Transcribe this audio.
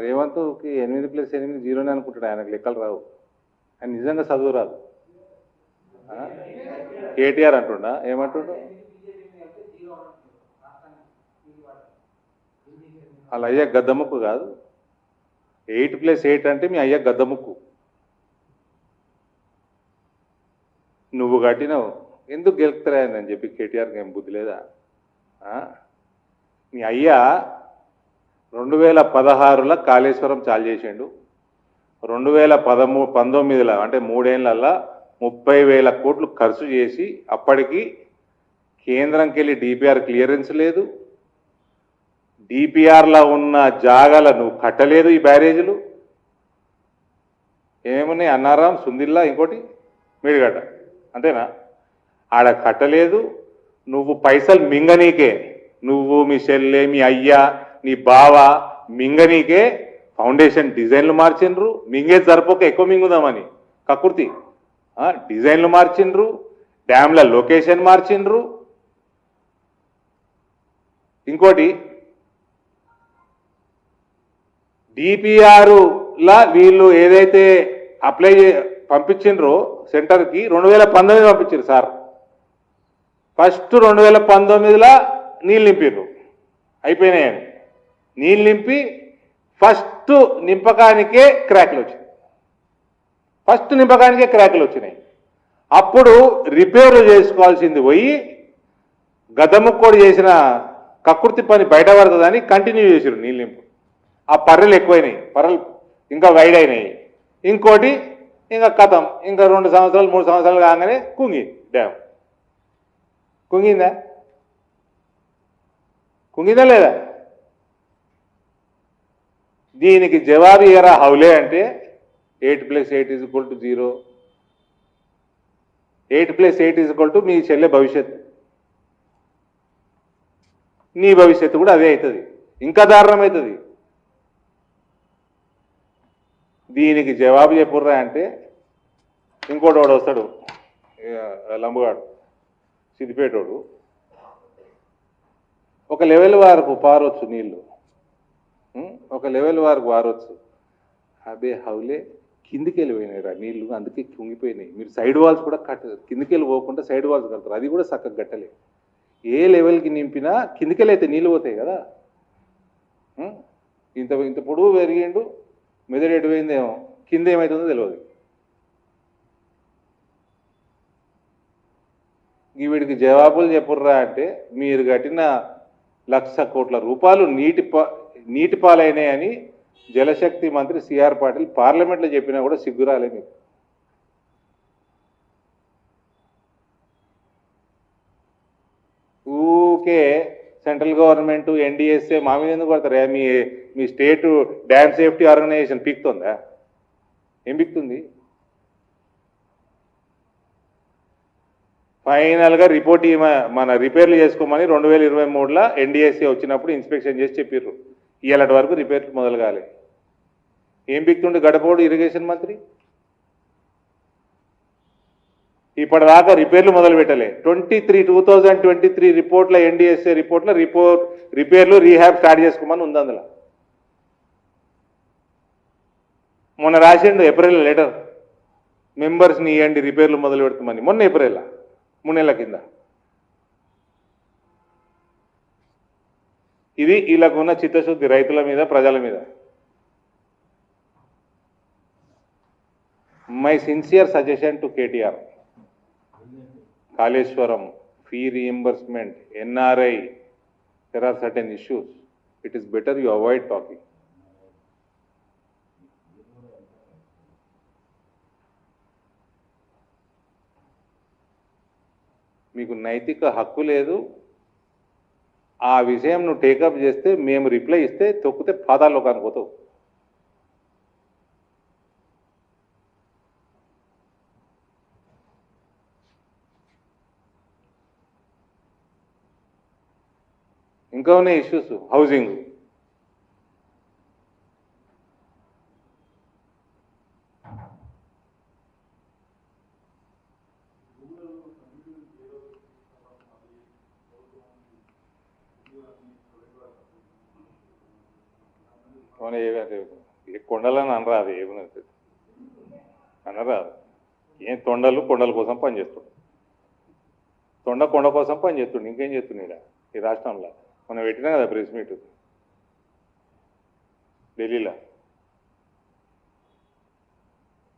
రేవంత్కి 8+8 జీరోనే అనుకుంటాడు, ఆయనకు లెక్కలు రావు, ఆయన నిజంగా చదువు రాదు. కేటీఆర్ అంటుండా, ఏమంటుండు? వాళ్ళ అయ్యా గద్దముక్కు కాదు, 8+8 అంటే మీ అయ్యా గద్దముక్కు. నువ్వు కట్టినావు, ఎందుకు గెలుపుతారని చెప్పి కేటీఆర్కి ఏం బుద్ధి లేదా? మీ అయ్యా 2016లో కాళేశ్వరం చాలు చేసిండు, 2019లో అంటే 3 ఏళ్లలో 30,000 కోట్లు ఖర్చు చేసి అప్పటికి కేంద్రంకి వెళ్ళి డిపిఆర్ క్లియరెన్స్ లేదు, డిపిఆర్లో ఉన్న జాగాల నువ్వు కట్టలేదు. ఈ బ్యారేజీలు ఏమున్నాయి? అన్నారాం, సుందిల్లా, ఇంకోటి మేడిగడ్డ, అంతేనా? ఆడ కట్టలేదు. నువ్వు పైసలు మింగనీకే, నువ్వు మీ చెల్లె మీ అయ్యా నీ బావ మింగనీకే ఫౌండేషన్ డిజైన్లు మార్చిండ్రు. మింగేది సరిపోక ఎక్కువ మింగుదామని కకుర్తి డిజైన్లు మార్చిండ్రు, డ్యామ్ల లొకేషన్ మార్చిండ్రు. ఇంకోటి డిపిఆర్లా వీళ్ళు ఏదైతే అప్లై పంపించిండ్రో సెంటర్కి 2019 పంపించారు సార్. ఫస్ట్ 2019లో నీళ్ళు నింపిర్రు, అయిపోయినాయని నీళ్ళు నింపి ఫస్ట్ నింపకానికే క్రాక్లు వచ్చినాయి. ఫస్ట్ నింపకానికే క్రాక్లు వచ్చినాయి. అప్పుడు రిపేర్లు చేసుకోవాల్సింది పోయి గదముక్కోడు చేసిన కకృతి పని బయట పడుతుందని కంటిన్యూ చేసారు నీళ్ళు నింపు. ఆ పర్రెలు ఎక్కువైనాయి, పర్రెలు ఇంకా వైడ్ అయినాయి. ఇంకోటి ఇంకా కథం, ఇంకా 2 సంవత్సరాలు 3 సంవత్సరాలు కాగానే కుంగి డ్యామ్. కుంగిందా లేదా? దీనికి జవాబు ఇయరా హౌలే అంటే 8+8 = 0, 8+8 మీ చెల్లె భవిష్యత్తు, నీ భవిష్యత్తు కూడా అదే అవుతుంది, ఇంకా దారుణం అవుతుంది. దీనికి జవాబు చెప్పుర్రా అంటే ఇంకోటి వాడు వస్తాడు, లంబగాడు సిద్దిపేటోడు. ఒక లెవెల్ వరకు పారొచ్చు నీళ్ళు, ఒక లెవెల్ వరకు పారొచ్చు. అబే హౌలే కిందికి వెళ్ళిపోయినాయి నీళ్ళు, అందుకే కుంగిపోయినాయి. మీరు సైడ్ వాల్స్ కూడా కిందికి వెళ్ళి పోకుండా సైడ్ వాల్స్ కడతారు, అది కూడా చక్కగా గట్టలే. ఏ లెవెల్కి నింపినా కిందికెళ్ళి అయితే నీళ్ళు పోతాయి కదా. ఇంత పొడుగు పెరిగిండు, మెదడు ఎటుపోయిందేమో, కింద ఏమవుతుందో తెలియదు. వీడికి జవాబులు చెప్పుర్రా అంటే మీరు కట్టిన 1,00,000 కోట్ల రూపాయలు నీటి పాలైనాయని జలశక్తి మంత్రి సిఆర్ పాటిల్ పార్లమెంట్లో చెప్పినా కూడా సిగ్గురాలే మీకు. ఊకే సెంట్రల్ గవర్నమెంట్ ఎన్డీఎస్ఏ మా మీద ఎందుకు పడతారా? మీ స్టేట్ డ్యామ్ సేఫ్టీ ఆర్గనైజేషన్ పీక్తుందా? ఏం పీక్తుంది? ఫైనల్గా రిపోర్ట్ మన రిపేర్లు చేసుకోమని 2023లో ఎన్డీఎస్ఏ వచ్చినప్పుడు ఇన్స్పెక్షన్ చేసి చెప్పిర్రు. ఇవాళటి వరకు రిపేర్లు మొదలు కాలే. ఏం పీక్తుండే గడపడు ఇరిగేషన్ మంత్రి? ఇప్పటిదాకా రిపేర్లు మొదలు పెట్టలే. 2023 రిపోర్ట్ల ఎన్డీఎస్ఏ రిపోర్ట్ల రిపేర్లు రీహాబ్ స్టార్ట్ చేసుకోమని ఉంది అందులో. మొన్న రాసిండు ఏప్రిల్ లెటర్, మెంబర్స్ని ఇవ్వండి రిపేర్లు మొదలు పెడుతామని. మొన్న ఏప్రిల్ 3 నెలల కింద. ఇది వీళ్ళకున్న చిత్తశుద్ధి రైతుల మీద, ప్రజల మీద. My sincere suggestion to KTR, Kaleshwaram, fee reimbursement, NRI, there are certain issues. It is better you avoid talking. మీకు నైతిక హక్కు లేదు. ఆ విషయం నువ్వు టేకప్ చేస్తే మేము రిప్లై ఇస్తే తొక్కితే పాతాల్లోకానికి పోతావు. ఇంకా ఉన్నాయి ఇష్యూస్. హౌసింగ్, అవును, ఏ కొండలని అనరాదు, ఏమన్నది అనరాదు. ఏం తొండలు కొండల కోసం పనిచేస్తుండు, కొండ కోసం పనిచేస్తుండు, ఇంకేం చేస్తుండే ఈ రాష్ట్రంలో. మనం పెట్టినా కదా ప్రెస్ మీట్ ఢిల్లీలో.